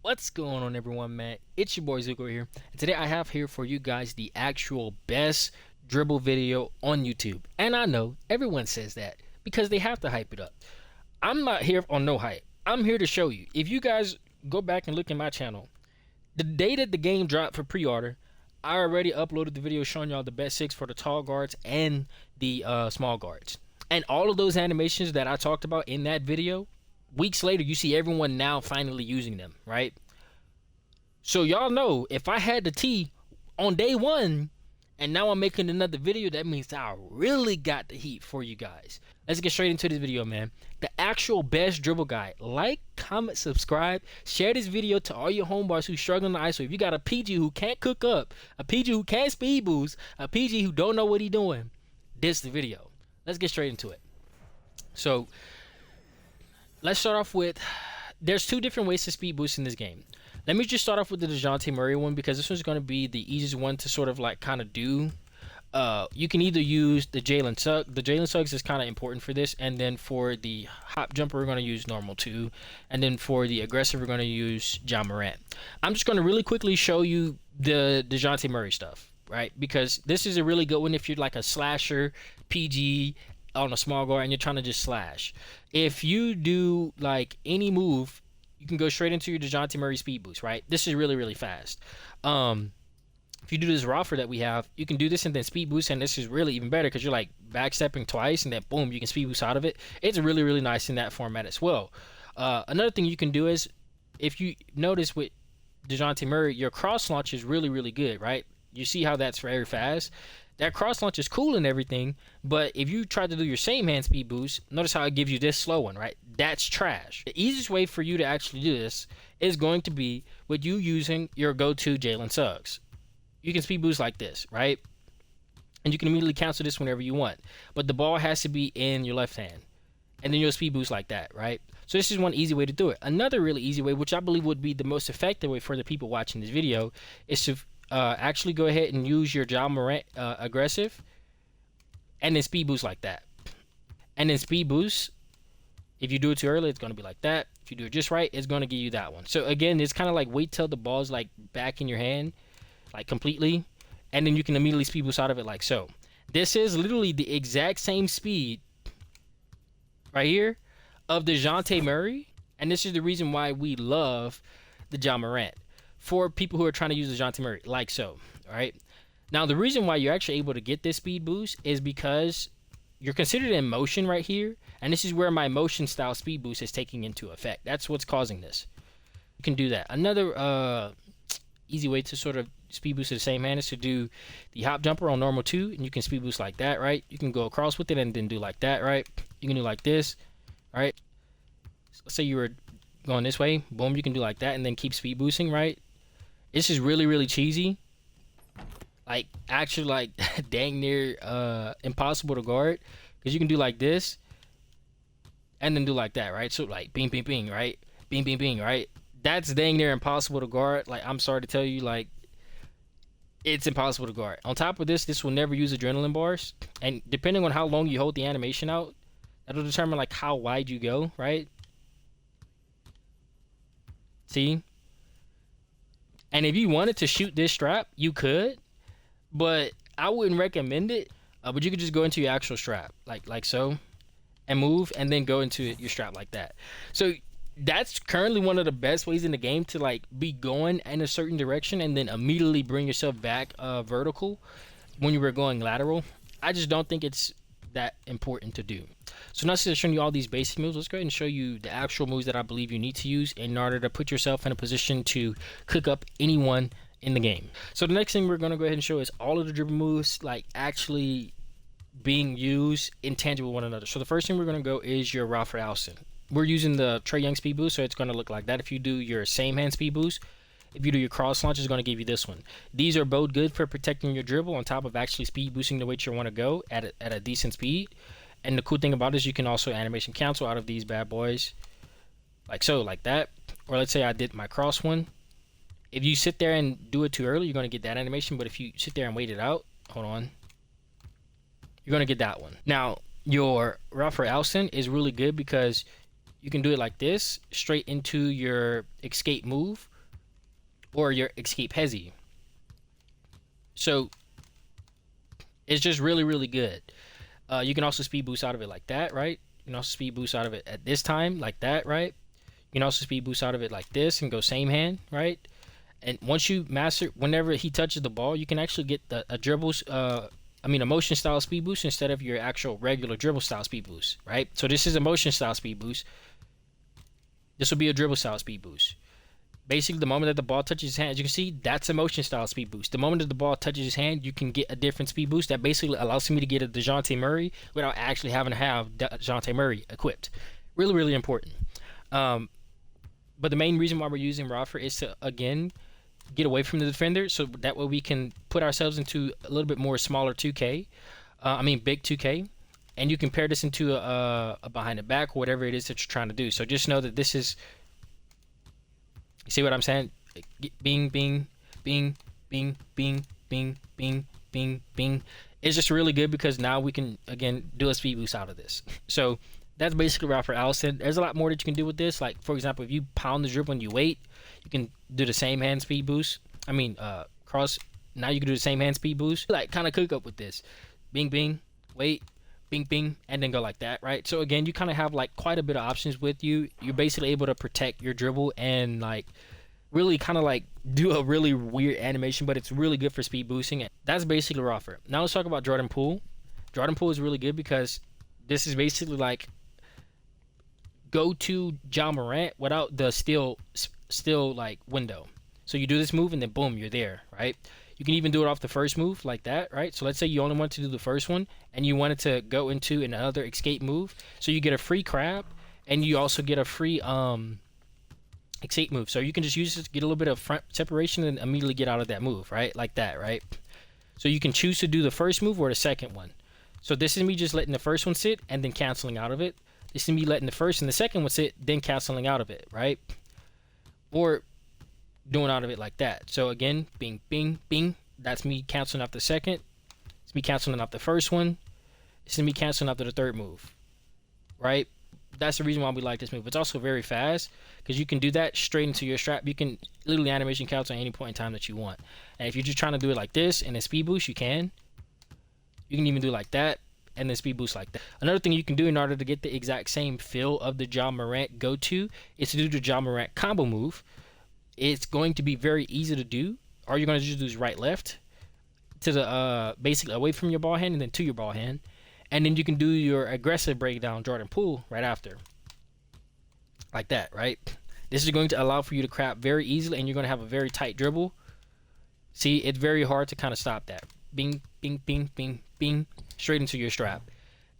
What's going on, everyone, man? It's your boy Zuko here, and today I have here for you guys the actual best dribble video on YouTube. And I know everyone says that because they have to hype it up. I'm not here on no hype. I'm here to show you. If you guys go back and look at my channel, the day that the game dropped for pre-order, I already uploaded the video showing y'all the best Sigs for the tall guards and the small guards. And all of those animations that I talked about in that video, weeks later, you see everyone now finally using them, right? So y'all know if I had the T on day one and now I'm making another video, that means I really got the heat for you guys. Let's get straight into this video, man. The actual best dribble guide. Like, comment, subscribe, share this video to all your homebars who's struggling to ISO. If you got a PG who can't cook up, a PG who can't speed boost, a PG who don't know what he doing, this is the video. Let's get straight into it. So let's start off with, there's two different ways to speed boost in this game. Let me just start off with the DeJounte Murray one because this one's going to be the easiest one to sort of like kind of do. You can either use the Jalen Suggs. The Jalen Suggs is kind of important for this, and then for the hop jumper we're going to use normal 2, and then for the aggressive we're going to use Ja Morant. I'm just going to really quickly show you the DeJounte Murray stuff, right? Because this is a really good one if you're like a slasher PG on a small guard and you're trying to just slash. If you do like any move, you can go straight into your DeJounte Murray speed boost, right? This is really fast. If you do this roster that we have, you can do this and then speed boost, and this is really even better because you're like backstepping twice and then boom, you can speed boost out of it. It's really nice in that format as well. Another thing you can do is, if you notice with DeJounte Murray, your cross launch is really good, right? You see how that's very fast. That cross launch is cool and everything, but if you try to do your same hand speed boost, notice how it gives you this slow one, right? That's trash. The easiest way for you to actually do this is going to be with you using your go-to Jalen Suggs. You can speed boost like this, right? And you can immediately cancel this whenever you want, but the ball has to be in your left hand, and then you'll speed boost like that, right? So this is one easy way to do it. Another really easy way, which I believe would be the most effective way for the people watching this video, is to actually go ahead and use your Ja Morant aggressive and then speed boost like that. And then speed boost, if you do it too early, it's going to be like that. If you do it just right, it's going to give you that one. So again, it's kind of like wait till the ball's like back in your hand, like completely, and then you can immediately speed boost out of it like so. This is literally the exact same speed right here of the DeJounte Murray, and this is the reason why we love the Ja Morant for people who are trying to use the DeJounte Murray, like so. All right. Now, the reason why you're actually able to get this speed boost is because you're considered in motion right here, and this is where my motion style speed boost is taking into effect. That's what's causing this. You can do that. Another easy way to sort of speed boost the same hand is to do the hop jumper on normal 2, and you can speed boost like that, right? You can go across with it and then do like that, right? You can do like this, all right? So let's say you were going this way, boom, you can do like that and then keep speed boosting, right? This is really cheesy, like actually like dang near impossible to guard, because you can do like this and then do like that, right? So like bing, right? Bing, right? That's dang near impossible to guard. Like, I'm sorry to tell you, like, it's impossible to guard. On top of this, this will never use adrenaline bars, and depending on how long you hold the animation out, that'll determine like how wide you go, right? See? And if you wanted to shoot this strap, you could, but I wouldn't recommend it. But you could just go into your actual strap, like so, and move, and then go into your strap like that. So that's currently one of the best ways in the game to like be going in a certain direction and then immediately bring yourself back vertical when you were going lateral. I just don't think it's that important to do. So now instead of showing you all these basic moves, let's go ahead and show you the actual moves that I believe you need to use in order to put yourself in a position to cook up anyone in the game. So the next thing we're going to go ahead and show is all of the dribble moves like actually being used in tangent with one another. So the first thing we're going to go is your Ralph Alston. We're using the Trae Young speed boost, so it's going to look like that. If you do your same hand speed boost, if you do your cross launch, it's going to give you this one. These are both good for protecting your dribble on top of actually speed boosting the way you want to go at a decent speed. And the cool thing about it is you can also animation cancel out of these bad boys, like so, like that. Or let's say I did my cross one. If you sit there and do it too early, you're going to get that animation. But if you sit there and wait it out, hold on, you're going to get that one. Now, your Ralph Alston is really good because you can do it like this, straight into your escape move, or your escape hezi. So it's just really, really good. You can also speed boost out of it like that, right? You can also speed boost out of it at this time like that, right? You can also speed boost out of it like this and go same hand, right? And once you master, whenever he touches the ball, you can actually get a dribbles, a motion style speed boost instead of your actual regular dribble style speed boost, right? So this is a motion style speed boost. This will be a dribble style speed boost. Basically, the moment that the ball touches his hand, as you can see, that's a motion style speed boost. The moment that the ball touches his hand, you can get a different speed boost that basically allows me to get a DeJounte Murray without actually having to have DeJounte Murray equipped. Really, really important. But the main reason why we're using Rafer is to, again, get away from the defender, so that way we can put ourselves into a little bit more smaller 2K. Big 2K. And you can pair this into a behind the back or whatever it is that you're trying to do. So just know that this is, you see what I'm saying? Bing, bing, bing, bing, bing, bing, bing, bing, bing. It's just really good because now we can, again, do a speed boost out of this. So that's basically Rafer Allison. There's a lot more that you can do with this. Like, for example, if you pound the dribble and you wait, you can do the same hand speed boost. Cross. Now you can do the same hand speed boost. Like, kind of cook up with this. Bing, bing, wait, bing, bing, and then go like that, right? So again, you kind of have like quite a bit of options with you. You're basically able to protect your dribble and like really kind of like do a really weird animation, but it's really good for speed boosting. That's basically Rafer. Now let's talk about Jordan Poole. Jordan Poole is really good because this is basically like go to Ja Morant without the still like window. So you do this move and then boom, you're there, right? You can even do it off the first move like that, right? So let's say you only want to do the first one and you wanted to go into another escape move. So you get a free crab and you also get a free escape move. So you can just use this to get a little bit of front separation and immediately get out of that move, right? Like that, right? So you can choose to do the first move or the second one. So this is me just letting the first one sit and then canceling out of it. This is me letting the first and the second one sit, then canceling out of it, right? Or doing out of it like that. So again, bing, bing, bing. That's me canceling out the second. It's me canceling out the first one. It's me canceling out the third move, right? That's the reason why we like this move. It's also very fast because you can do that straight into your strap. You can literally animation cancel at any point in time that you want. And if you're just trying to do it like this and then speed boost, you can. You can even do it like that and then speed boost like that. Another thing you can do in order to get the exact same feel of the Ja Morant go-to is to do the Ja Morant combo move. It's going to be very easy to do. All you're going to just do is right left to the basically away from your ball hand and then to your ball hand, and then you can do your aggressive breakdown Jordan Poole right after, like that, right? This is going to allow for you to crap very easily, and you're going to have a very tight dribble. See, it's very hard to kind of stop that. Bing, bing, bing, bing, bing, straight into your strap.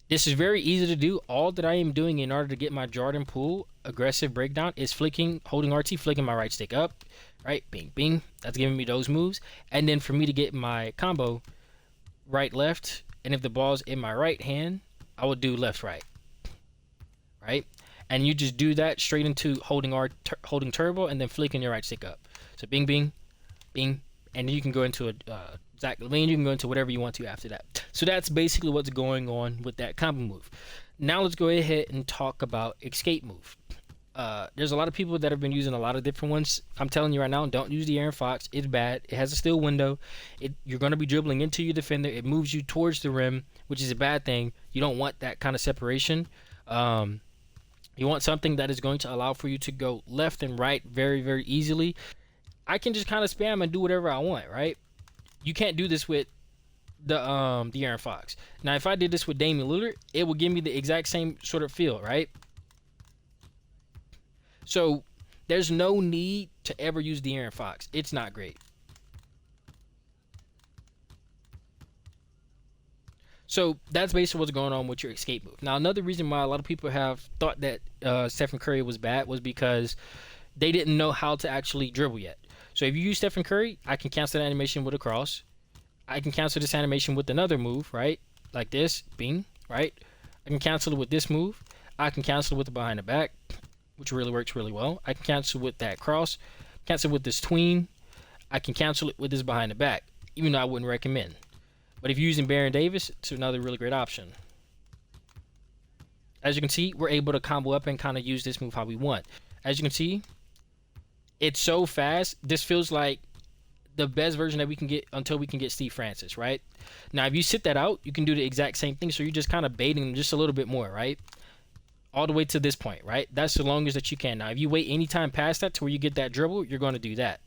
This is very easy to do. All that I am doing in order to get my Jordan Poole aggressive breakdown is flicking, holding RT, flicking my right stick up, right? Bing, bing. That's giving me those moves. And then for me to get my combo, right, left. And if the ball's in my right hand, I would do left, right, right? And you just do that straight into holding holding turbo and then flicking your right stick up. So bing, bing, bing. And then you can go into a Zach LaVine, you can go into whatever you want to after that. So that's basically what's going on with that combo move. Now let's go ahead and talk about escape move. There's a lot of people that have been using a lot of different ones. I'm telling you right now, don't use the Aaron Fox. It's bad. It has a still window. You're going to be dribbling into your defender. It moves you towards the rim, which is a bad thing. You don't want that kind of separation. You want something that is going to allow for you to go left and right very, very easily. I can just kind of spam and do whatever I want, right? You can't do this with the Aaron Fox. Now, if I did this with Damian Lillard, it would give me the exact same sort of feel, right? So there's no need to ever use the Aaron Fox. It's not great. So that's basically what's going on with your escape move. Now, another reason why a lot of people have thought that Stephen Curry was bad was because they didn't know how to actually dribble yet. So if you use Stephen Curry, I can cancel the animation with a cross. I can cancel this animation with another move, right? Like this, bing, right? I can cancel it with this move. I can cancel it with the behind the back, which really works really well. I can cancel with that cross, cancel with this tween. I can cancel it with this behind the back, even though I wouldn't recommend. But if you're using Baron Davis, it's another really great option. As you can see, we're able to combo up and kind of use this move how we want. As you can see, It's so fast. This feels like the best version that we can get until we can get Steve Francis, right? Now, if you sit that out, you can do the exact same thing. So you're just kind of baiting them just a little bit more, right? All the way to this point, right? That's the longest that you can. Now, if you wait any time past that to where you get that dribble, you're going to do that.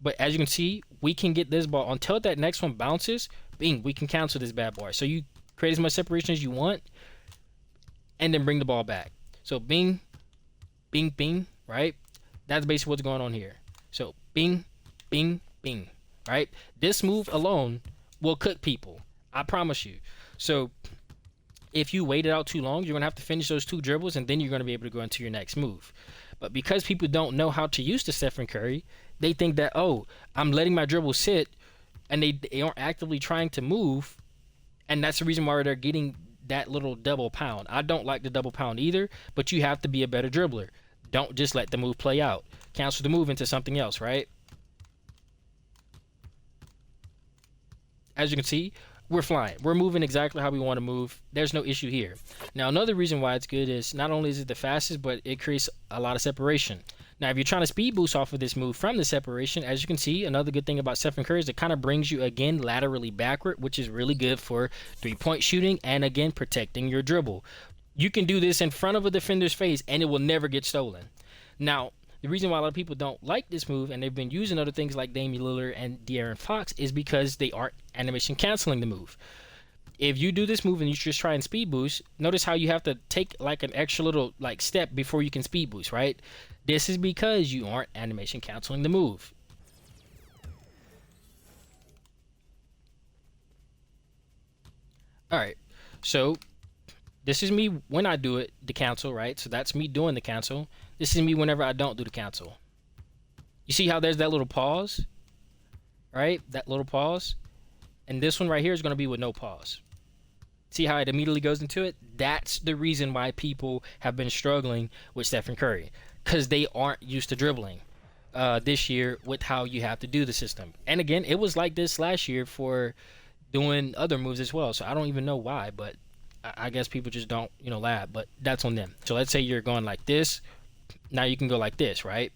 But as you can see, we can get this ball until that next one bounces. Bing, we can cancel this bad boy. So you create as much separation as you want, and then bring the ball back. So bing, bing, bing, right? That's basically what's going on here. So bing, bing, bing, right? This move alone will cook people. I promise you. So if you wait it out too long, you're going to have to finish those 2 dribbles, and then you're going to be able to go into your next move. But because people don't know how to use the Stephen Curry, they think that, oh, I'm letting my dribble sit, and they aren't actively trying to move, and that's the reason why they're getting that little double pound. I don't like the double pound either, but you have to be a better dribbler. Don't just let the move play out. Cancel the move into something else, right? As you can see, we're flying. We're moving exactly how we want to move. There's no issue here. Now, another reason why it's good is not only is it the fastest, but it creates a lot of separation. Now, if you're trying to speed boost off of this move from the separation, as you can see, another good thing about Stephen Curry is it kind of brings you, again, laterally backward, which is really good for 3-point shooting and, again, protecting your dribble. You can do this in front of a defender's face, and it will never get stolen. Now, the reason why a lot of people don't like this move, and they've been using other things like Damian Lillard and De'Aaron Fox, is because they aren't animation canceling the move. If you do this move and you just try and speed boost, notice how you have to take like an extra little like step before you can speed boost, right? This is because you aren't animation canceling the move. All right, so this is me when I do it, the cancel, right? So that's me doing the cancel. This is me whenever I don't do the cancel. You see how there's that little pause, right? That little pause. And this one right here is going to be with no pause. See how it immediately goes into it? That's the reason why people have been struggling with Stephen Curry, because they aren't used to dribbling this year with how you have to do the system. And again, it was like this last year for doing other moves as well. So I don't even know why, but I guess people just don't, lab. But that's on them. So let's say you're going like this. Now you can go like this, right?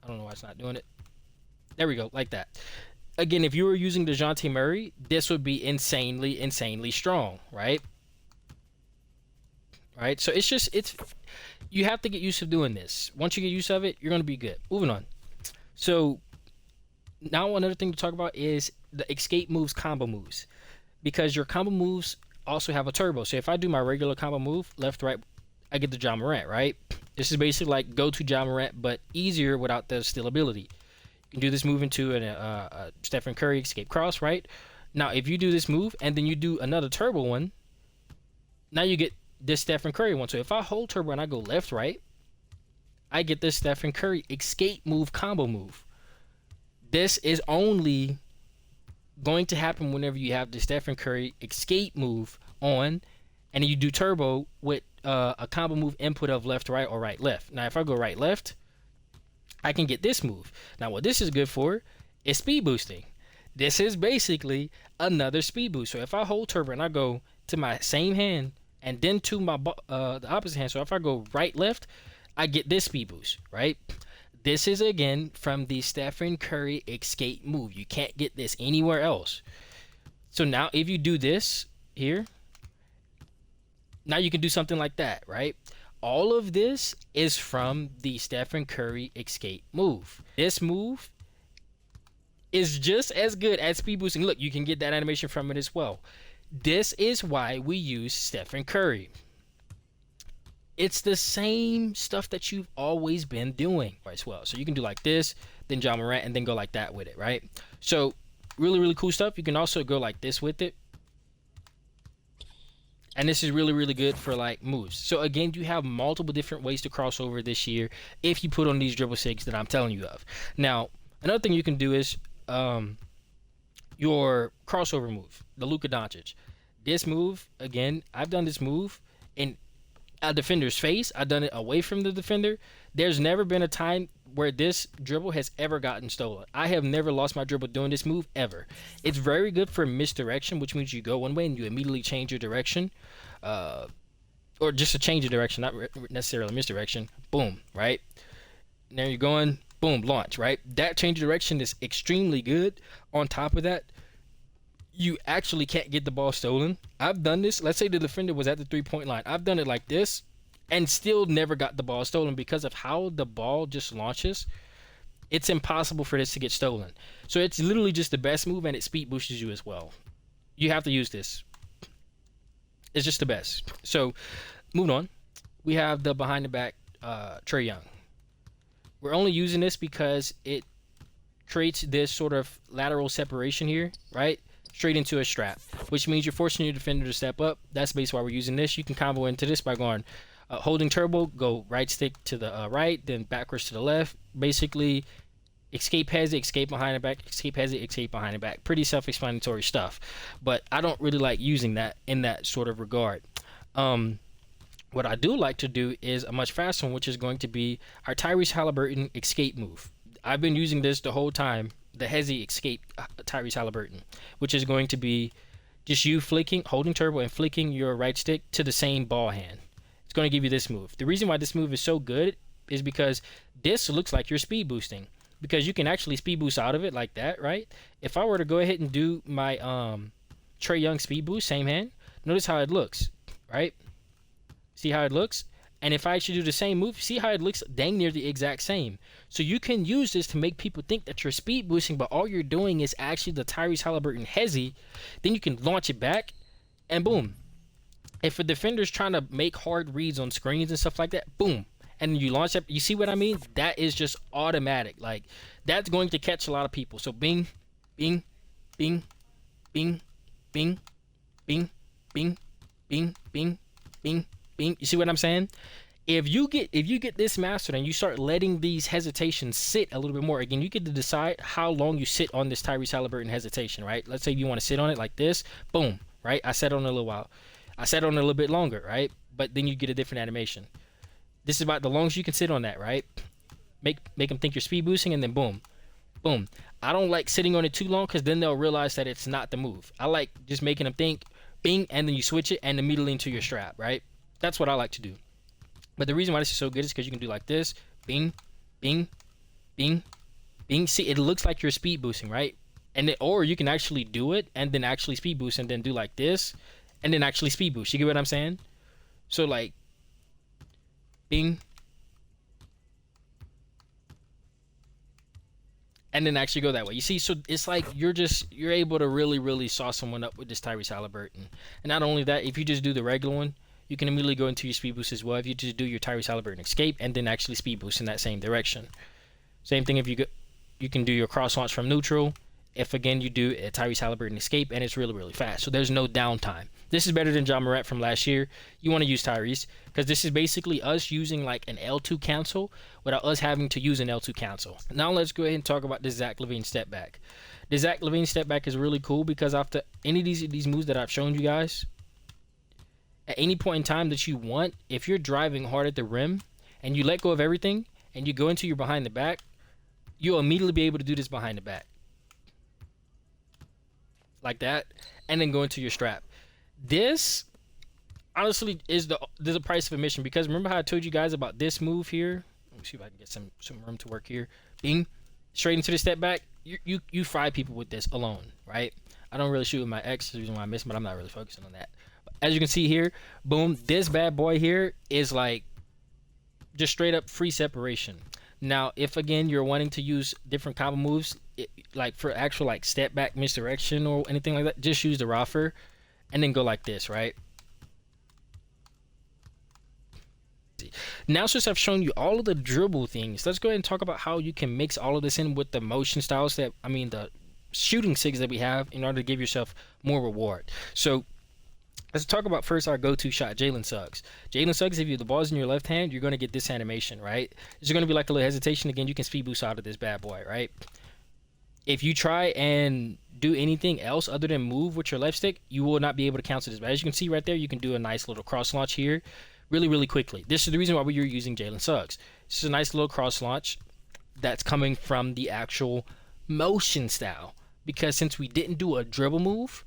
I don't know why it's not doing it. There we go, like that. Again, if you were using DeJounte Murray, this would be insanely, insanely strong, right? Right? So you have to get used to doing this. Once you get used to it, you're going to be good. Moving on. So now another thing to talk about is the escape moves, combo moves. Because your combo moves also have a turbo. So if I do my regular combo move, left, right, I get the Ja Morant, right? This is basically like go to Ja Morant, but easier without the steal ability. You can do this move into a Stephen Curry escape cross, right? Now, if you do this move and then you do another turbo one, now you get this Stephen Curry one. So if I hold turbo and I go left, right, I get this Stephen Curry escape move combo move. This is only going to happen whenever you have the Stephen Curry escape move on, and then you do turbo with a combo move input of left, right, or right, left. Now, if I go right, left, I can get this move. Now, what this is good for is speed boosting. This is basically another speed boost. So if I hold turbo and I go to my same hand and then to my the opposite hand, so if I go right, left, I get this speed boost, right? This is, again, from the Stephen Curry escape move. You can't get this anywhere else. So now if you do this here, now you can do something like that, right? All of this is from the Stephen Curry escape move. This move is just as good as speed boosting. Look, you can get that animation from it as well. This is why we use Stephen Curry. It's the same stuff that you've always been doing as well. So you can do like this, then Ja Morant, and then go like that with it, right? So really, really cool stuff. You can also go like this with it. And this is really, really good for like moves. So again, you have multiple different ways to cross over this year if you put on these dribble sigs that I'm telling you of. Now, another thing you can do is your crossover move, the Luka Doncic. This move, again, I've done this move in a defender's face. I've done it away from the defender. There's never been a time where this dribble has ever gotten stolen. I have never lost my dribble doing this move ever. It's very good for misdirection, which means you go one way and you immediately change your direction, or just a change of direction, not necessarily misdirection. Boom, right? Now you're going, boom, launch, right? That change of direction is extremely good. On top of that, you actually can't get the ball stolen. I've done this. Let's say the defender was at the 3-point line. I've done it like this and still never got the ball stolen because of how the ball just launches. It's impossible for this to get stolen. So it's literally just the best move, and it speed boosts you as well. You have to use this. It's just the best. So moving on, we have the behind the back Trae Young. We're only using this because it creates this sort of lateral separation here, right? Straight into a strap, which means you're forcing your defender to step up. That's basically why we're using this. You can combo into this by going holding turbo, go right stick to the right, then backwards to the left. Basically, escape has it, escape behind the back, escape has it, escape behind the back. Pretty self-explanatory stuff, but I don't really like using that in that sort of regard. What I do like to do is a much faster one, which is going to be our Tyrese Halliburton escape move. I've been using this the whole time, the Hezi escape Tyrese Halliburton, which is going to be just you flicking, holding turbo and flicking your right stick to the same ball hand. It's going to give you this move. The reason why this move is so good is because this looks like you're speed boosting, because you can actually speed boost out of it like that, right? If I were to go ahead and do my Trae Young speed boost, same hand, notice how it looks, right? See how it looks? And if I actually do the same move, see how it looks dang near the exact same. So you can use this to make people think that you're speed boosting, but all you're doing is actually the Tyrese Halliburton Hezi. Then you can launch it back, and boom. If a defender's trying to make hard reads on screens and stuff like that, boom. And you launch it. You see what I mean? That is just automatic. Like, that's going to catch a lot of people. So bing, bing, bing, bing, bing, bing, bing, bing, bing, bing. You see what I'm saying? If you get this mastered and you start letting these hesitations sit a little bit more, again, you get to decide how long you sit on this Tyrese Halliburton hesitation, right? Let's say you want to sit on it like this, boom, right? I sat on it a little while. I sat on it a little bit longer, right? But then you get a different animation. This is about the longest you can sit on that, right? Make them think you're speed boosting, and then boom, boom. I don't like sitting on it too long because then they'll realize that it's not the move. I like just making them think, bing, and then you switch it and immediately into your strap, right? That's what I like to do. But the reason why this is so good is because you can do like this, bing, bing, bing, bing. See, it looks like you're speed boosting, right? And then, or you can actually do it and then actually speed boost and then do like this and then actually speed boost. You get what I'm saying? So like, bing, and then actually go that way. You see, so it's like you're able to really sauce someone up with this Tyrese Halliburton. And not only that, if you just do the regular one, you can immediately go into your speed boost as well. If you just do your Tyrese Halliburton escape and then actually speed boost in that same direction. Same thing if you can do your cross launch from neutral. If again you do a Tyrese Halliburton escape and it's really fast. So there's no downtime. This is better than John Morant from last year. You want to use Tyrese because this is basically us using like an L2 cancel without us having to use an L2 cancel. Now let's go ahead and talk about the Zach LaVine step back. The Zach LaVine step back is really cool because after any of these moves that I've shown you guys, at any point in time that you want, if you're driving hard at the rim and you let go of everything and you go into your behind the back, you'll immediately be able to do this behind the back. Like that, and then go into your strap. This, honestly, is the price of admission because remember how I told you guys about this move here? Let me see if I can get some room to work here. Bing, straight into the step back. You fry people with this alone, right? I don't really shoot with my X, the reason why I miss, but I'm not really focusing on that. As you can see here, boom, this bad boy here is like just straight up free separation. Now, if again you're wanting to use different combo moves, like for actual like step back misdirection or anything like that, just use the rougher and then go like this, right? Now, since I've shown you all of the dribble things, let's go ahead and talk about how you can mix all of this in with the motion styles the shooting sigs that we have in order to give yourself more reward. So let's talk about first our go-to shot, Jalen Suggs. Jalen Suggs, if the ball's in your left hand, you're going to get this animation, right? There's going to be like a little hesitation. Again, you can speed boost out of this bad boy, right? If you try and do anything else other than move with your left stick, you will not be able to cancel this. But as you can see right there, you can do a nice little cross launch here really quickly. This is the reason why we're using Jalen Suggs. This is a nice little cross launch that's coming from the actual motion style. Because since we didn't do a dribble move,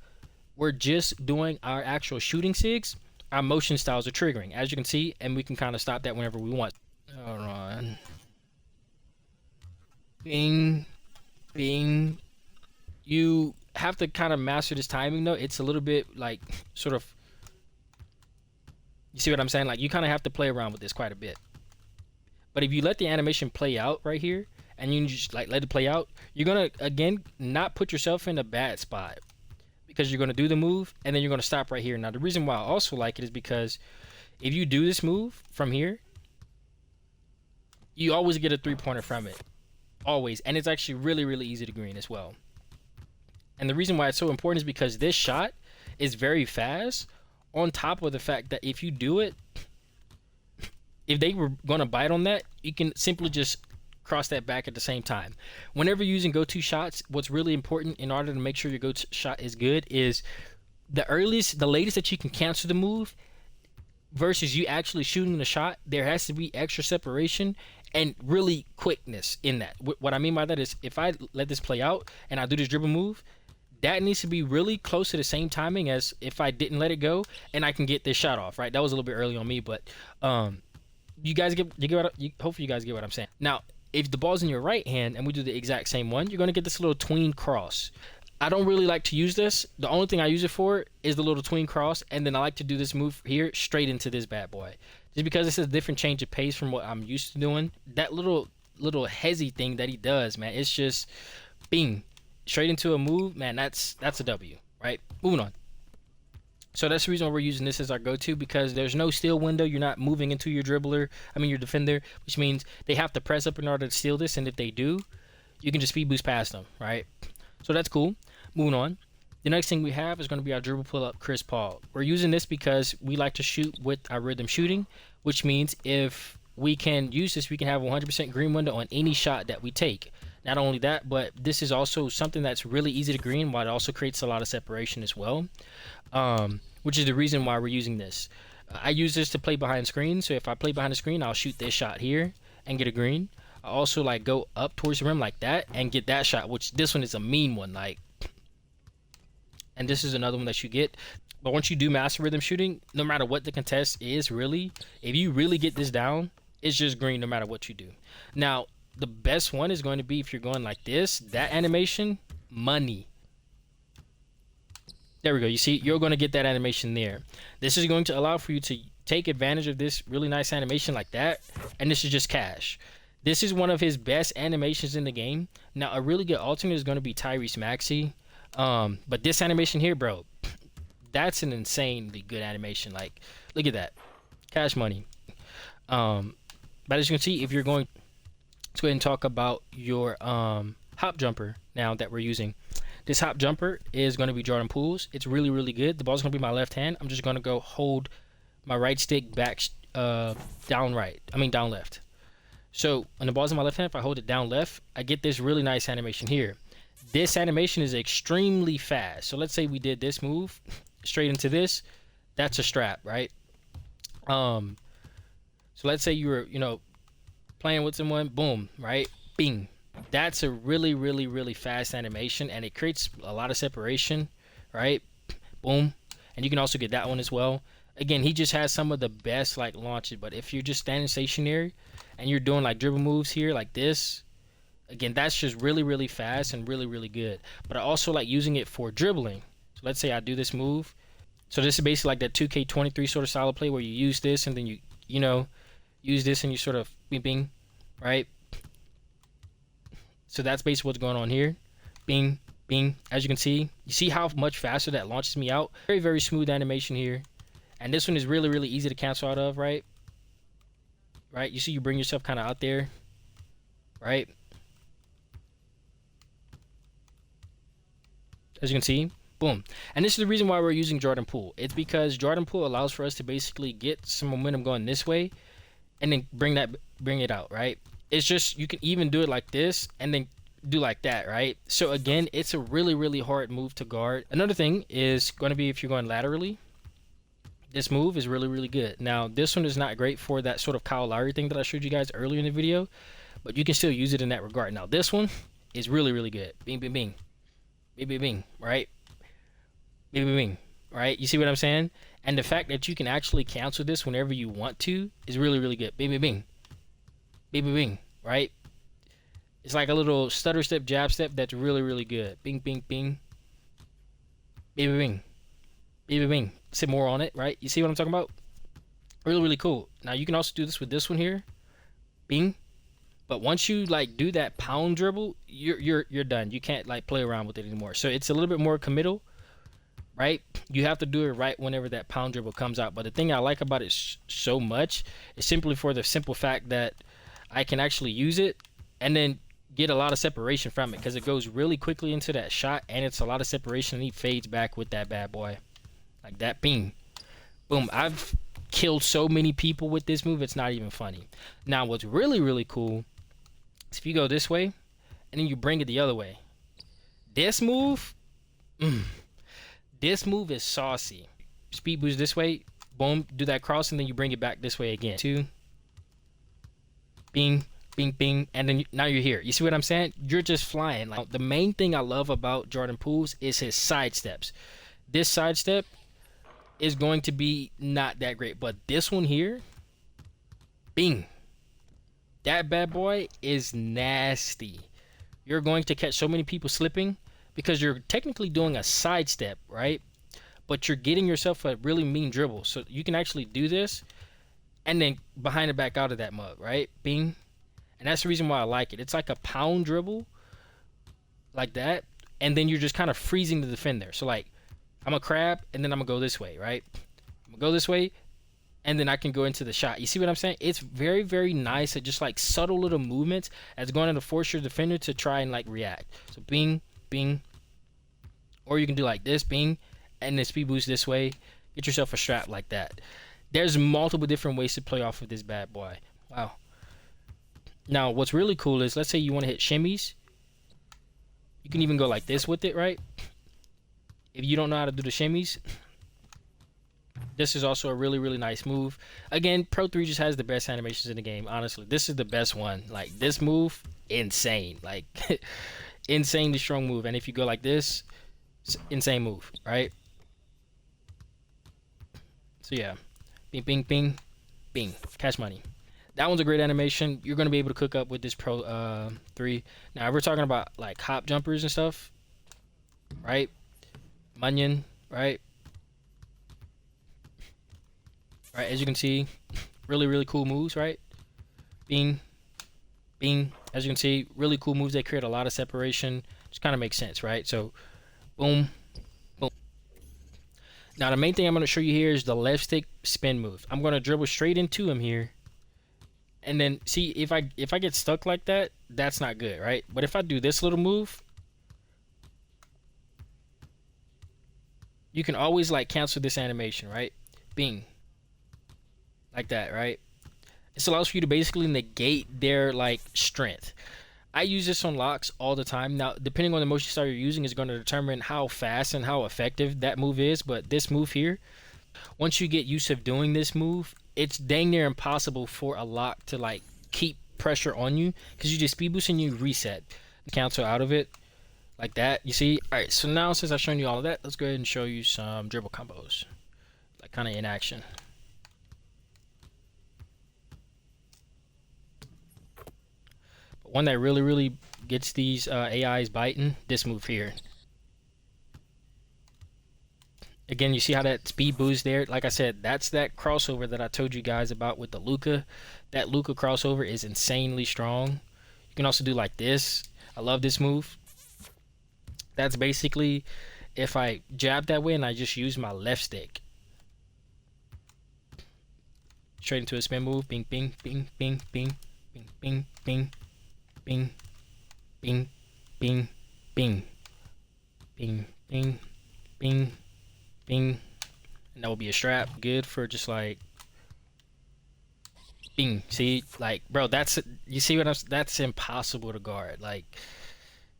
we're just doing our actual shooting sigs, our motion styles are triggering, as you can see, and we can kind of stop that whenever we want. Hold on. Bing, bing. You have to kind of master this timing though. It's a little bit like sort of, you see what I'm saying? Like you kind of have to play around with this quite a bit. But if you let the animation play out right here and you just like let it play out, you're gonna again not put yourself in a bad spot because you're gonna do the move and then you're gonna stop right here. Now the reason why I also like it is because if you do this move from here, you always get a 3-pointer from it. Always. And it's actually really, really easy to green as well. And the reason why it's so important is because this shot is very fast, on top of the fact that if you do it, if they were going to bite on that, you can simply just cross that back at the same time. Whenever you're using go-to shots, what's really important in order to make sure your go-to shot is good is the latest that you can cancel the move versus you actually shooting the shot. There has to be extra separation and really quickness in that. What I mean by that is if I let this play out and I do this dribble move, that needs to be really close to the same timing as if I didn't let it go and I can get this shot off, right? That was a little bit early on me, but you guys hopefully you guys get what I'm saying. Now, if the ball's in your right hand and we do the exact same one, you're going to get this little tween cross. I don't really like to use this. The only thing I use it for is the little tween cross, and then I like to do this move here straight into this bad boy. Just because it's a different change of pace from what I'm used to doing. That little hezzy thing that he does, man, it's just bing. Straight into a move, man, that's a W, right? Moving on. So that's the reason why we're using this as our go-to, because there's no steal window. You're not moving into your your defender, which means they have to press up in order to steal this, and if they do, you can just speed boost past them, right? So that's cool. Moving on. The next thing we have is going to be our dribble pull-up Chris Paul. We're using this because we like to shoot with our rhythm shooting, which means if we can use this, we can have 100% green window on any shot that we take. Not only that, but this is also something that's really easy to green, while it also creates a lot of separation as well, which is the reason why we're using this. I use this to play behind screen, so if I play behind the screen, I'll shoot this shot here and get a green. I also like go up towards the rim like that and get that shot, which this one is a mean one, like, and this is another one that you get. But once you do master rhythm shooting, no matter what the contest is, really, if you really get this down, it's just green no matter what you do. Now, the best one is going to be if you're going like this, that animation, money. There we go. You see, you're going to get that animation there. This is going to allow for you to take advantage of this really nice animation like that, and this is just cash. This is one of his best animations in the game. Now, a really good alternate is going to be Tyrese Maxey. But this animation here, bro, that's an insanely good animation. Like, look at that. Cash money. But as you can see, if you're going, let's go ahead and talk about your hop jumper now that we're using. This hop jumper is going to be Jordan Poole's. It's really, really good. The ball's going to be my left hand. I'm just going to go hold my right stick back down left. So when the ball's in my left hand, if I hold it down left, I get this really nice animation here. This animation is extremely fast. So let's say we did this move straight into this. That's a strap, right? So let's say you were, playing with someone, boom, right? Bing. That's a really, really, really fast animation, and it creates a lot of separation, right? Boom. And you can also get that one as well. Again, he just has some of the best like launches, but if you're just standing stationary and you're doing like dribble moves here like this, again, that's just really, really fast and really, really good. But I also like using it for dribbling. So let's say I do this move. So this is basically like that 2K23 sort of style of play where you use this and then you use this and you sort of bing, bing, right? So that's basically what's going on here. Bing, bing. As you can see, you see how much faster that launches me out. Very, very smooth animation here. And this one is really, really easy to cancel out of, right? Right? You see you bring yourself kind of out there, right? As you can see, boom. And this is the reason why we're using Jordan Poole. It's because Jordan Poole allows for us to basically get some momentum going this way and then bring it out, right? It's just, you can even do it like this and then do like that, right? So again, it's a really, really hard move to guard. Another thing is going to be if you're going laterally, this move is really, really good. Now, this one is not great for that sort of Kyle Lowry thing that I showed you guys earlier in the video, but you can still use it in that regard. Now, this one is really, really good. Bing, bing, bing. Bing, bing, bing, right? Bing, bing, bing, right? You see what I'm saying? And the fact that you can actually cancel this whenever you want to is really, really good. Bing, bing, bing. Bing, bing, bing, right? It's like a little stutter step, jab step that's really, really good. Bing, bing, bing, bing, bing, bing, bing, bing. Sit more on it, right? You see what I'm talking about? Really, really cool. Now you can also do this with this one here. Bing. But once you like do that pound dribble, you're done. You can't like play around with it anymore. So it's a little bit more committal, right? You have to do it right whenever that pound dribble comes out. But the thing I like about it so much is simply for the simple fact that I can actually use it and then get a lot of separation from it because it goes really quickly into that shot and it's a lot of separation and he fades back with that bad boy. Like that, bing. Boom. I've killed so many people with this move, it's not even funny. Now, what's really, really cool is if you go this way and then you bring it the other way. This move, this move is saucy. Speed boost this way, boom, do that cross, and then you bring it back this way again. Two, bing, bing, bing, and then now you're here. You see what I'm saying? You're just flying. Like the main thing I love about Jordan Pools is his side steps. This side step is going to be not that great, but this one here, bing, that bad boy is nasty. You're going to catch so many people slipping because you're technically doing a sidestep, right? But you're getting yourself a really mean dribble. So you can actually do this and then behind it back out of that mug, right? Bing. And that's the reason why I like it. It's like a pound dribble like that. And then you're just kind of freezing the defender. So like I'm a crab and then I'm going to go this way, right? I'm going to go this way and then I can go into the shot. You see what I'm saying? It's very, very nice at just like subtle little movements that's going to force your defender to try and like react. So bing, bing. Or you can do like this, bing, and then speed boost this way. Get yourself a strap like that. There's multiple different ways to play off of this bad boy. Wow. Now, what's really cool is, let's say you want to hit shimmies. You can even go like this with it, right? If you don't know how to do the shimmies, this is also a really, really nice move. Again, Pro 3 just has the best animations in the game, honestly. This is the best one. Like, this move, insane. Like, insanely strong move. And if you go like this, insane move, right? So, yeah. Bing, bing, bing, bing. Cash money. That one's a great animation. You're going to be able to cook up with this Pro 3. Now, if we're talking about, like, hop jumpers and stuff, right? Munyon, right? Right, as you can see, really, really cool moves, right? Bing, bing. As you can see, really cool moves. They create a lot of separation. Just kind of makes sense, right? So, boom, boom. Now, the main thing I'm going to show you here is the left stick spin move. I'm going to dribble straight into him here. And then, see, if I get stuck like that, that's not good, right? But if I do this little move, you can always, like, cancel this animation, right? Bing. Like that, right? This allows for you to basically negate their like strength. I use this on locks all the time. Now, depending on the motion style you're using is going to determine how fast and how effective that move is. But this move here, once you get used to doing this move, it's dang near impossible for a lock to like keep pressure on you because you just speed boost and you reset. Cancel out of it like that. You see? All right. So now since I've shown you all of that, let's go ahead and show you some dribble combos, like kind of in action. One that really, really gets these AIs biting, this move here. Again, you see how that speed boost there? Like I said, that's that crossover that I told you guys about with the Luka. That Luka crossover is insanely strong. You can also do like this. I love this move. That's basically if I jab that way and I just use my left stick. Straight into a spin move. Bing, bing, bing, bing, bing, bing, bing, bing. Bing, bing, bing, bing, bing, bing, bing, bing, and that will be a strap. Good for just like bing. See, like, bro, that's, you see what I'm, that's impossible to guard. Like,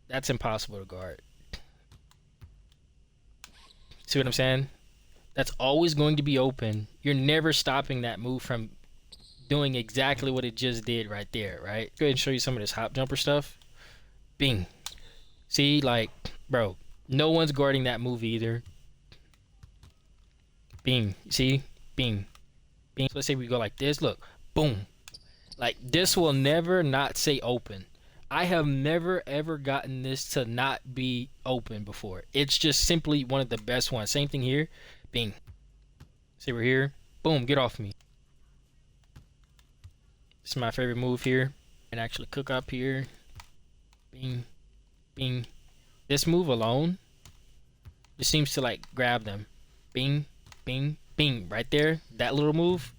that's impossible to guard. See what I'm saying? That's always going to be open. You're never stopping that move from doing exactly what it just did right there, right? Go ahead and show you some of this hop jumper stuff. Bing. See, like, bro, no one's guarding that move either. Bing. See? Bing. Bing. So let's say we go like this. Look. Boom. Like, this will never not say open. I have never ever gotten this to not be open before. It's just simply one of the best ones. Same thing here. Bing. See, we're here. Boom, get off me. This is my favorite move here. And actually cook up here. Bing. Bing. This move alone just seems to like grab them. Bing. Bing. Bing. Right there. That little move.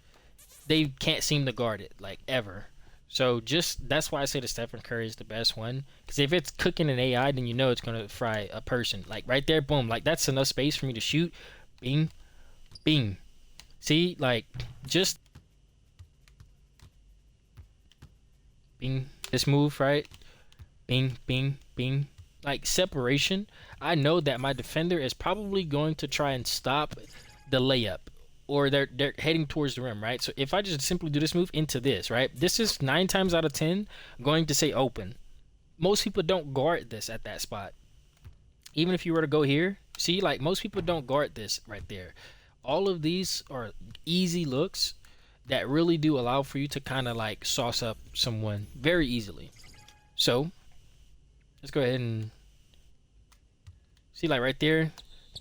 They can't seem to guard it, like, ever. So just that's why I say the Stephen Curry is the best one. Because if it's cooking an AI, then you know it's gonna fry a person. Like right there, boom. Like that's enough space for me to shoot. Bing, bing. See, like just bing. This move, right? Bing, bing, bing. Like separation. I know that my defender is probably going to try and stop the layup, or they're heading towards the rim, right? So if I just simply do this move into this, right? This is 9 times out of 10 going to say open. Most people don't guard this at that spot. Even if you were to go here, see, like most people don't guard this right there. All of these are easy looks that really do allow for you to kind of like sauce up someone very easily. So let's go ahead and see, like right there,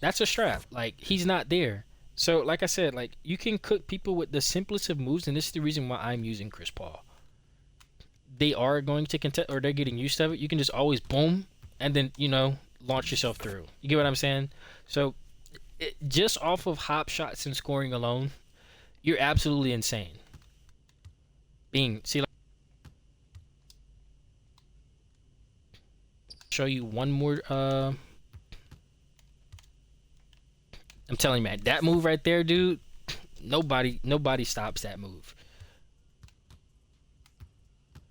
that's a strap. Like he's not there. So, like I said, like you can cook people with the simplest of moves, and this is the reason why I'm using Chris Paul. They are going to contest, or they're getting used to it. You can just always boom, and then launch yourself through. You get what I'm saying? So, just off of hop shots and scoring alone, you're absolutely insane. Bing, see, like, show you one more. I'm telling you, man, that move right there, dude. Nobody stops that move.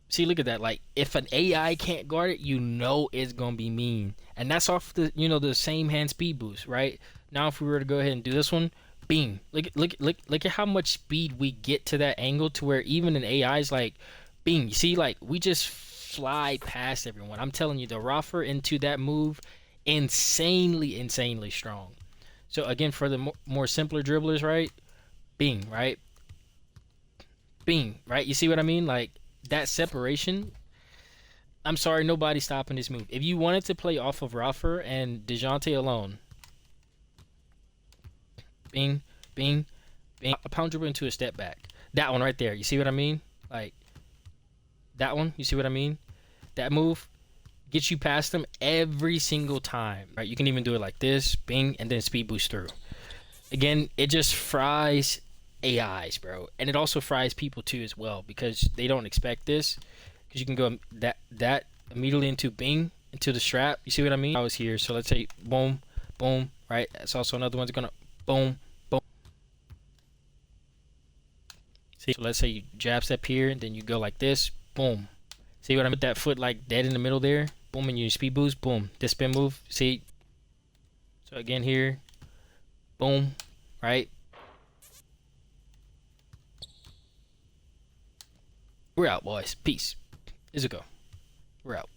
See, look at that. Like, if an AI can't guard it, you know it's gonna be mean. And that's off the the same hand speed boost, right? Now, if we were to go ahead and do this one, bing. Look at how much speed we get to that angle, to where even an AI is like, bing. You see, like we just fly past everyone. I'm telling you, the rougher into that move, insanely strong. So again, for the more simpler dribblers, right? Bing, right? Bing, right? You see what I mean? Like that separation. I'm sorry, nobody's stopping this move. If you wanted to play off of Rafer and DeJounte alone, bing, bing, bing, a pound dribble into a step back. That one right there. You see what I mean? Like that one. You see what I mean? That move gets you past them every single time, right? You can even do it like this, bing, and then speed boost through. Again, it just fries AIs, bro, and it also fries people too as well, because they don't expect this. Because you can go that immediately into bing, into the strap. You see what I mean? I was here, so let's say boom, boom, right? That's also another one's gonna boom, boom. See, so let's say you jab step here, and then you go like this, boom. See what I mean? With that foot like dead in the middle there, boom, and you speed boost, boom. This spin move, see? So again here, boom, right? We're out, boys. Peace. Is it go? We're out.